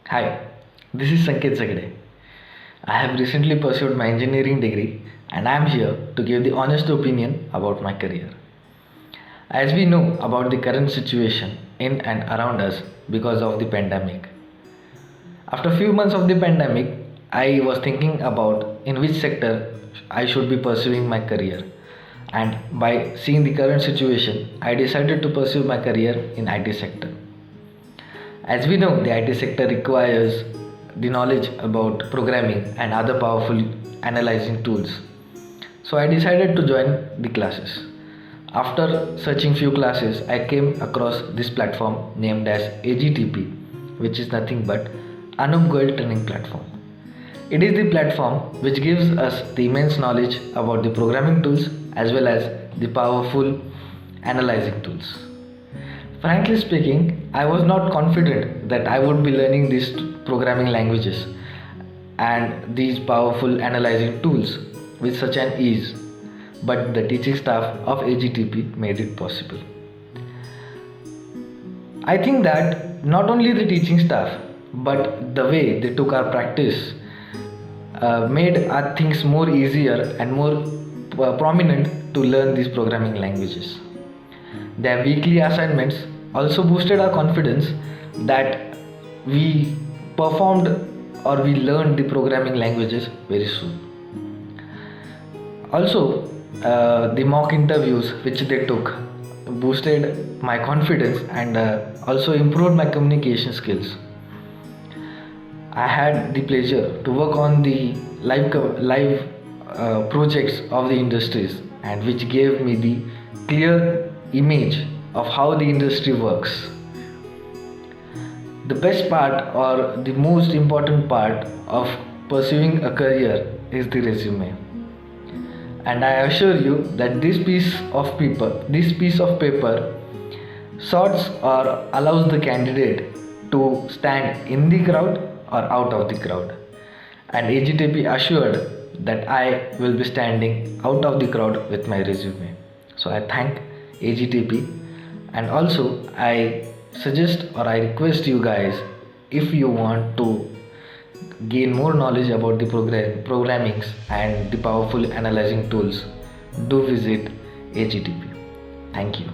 Hi, this is Sanket Zagde. I have recently pursued my engineering degree and I am here to give the honest opinion about my career. As we know about the current situation in and around us because of the pandemic. After a few months of the pandemic, I was thinking about in which sector I should be pursuing my career. And by seeing the current situation, I decided to pursue my career in IT sector. As we know, the IT sector requires the knowledge about programming and other powerful analyzing tools. So I decided to join the classes. After searching few classes, I came across this platform named as AGTP, which is nothing but Anup Goyal Training Platform. It is the platform which gives us the immense knowledge about the programming tools as well as the powerful analyzing tools. Frankly speaking, I was not confident that I would be learning these programming languages and these powerful analyzing tools with such an ease, but the teaching staff of AGTP made it possible. I think that not only the teaching staff, but the way they took our practice made our things more easier and more prominent to learn these programming languages. Their weekly assignments also boosted our confidence that we performed or we learned the programming languages very soon. Also, the mock interviews which they took boosted my confidence and also improved my communication skills. I had the pleasure to work on the live projects of the industries and which gave me the clear image of how the industry works. The best part or the most important part of pursuing a career is the resume. And I assure you that this piece of paper sorts or allows the candidate to stand in the crowd or out of the crowd. And AGTP assured that I will be standing out of the crowd with my resume. So I thank AGTP and also I suggest or I request you guys, if you want to gain more knowledge about the programmings and the powerful analyzing tools, do visit AGTP. Thank you.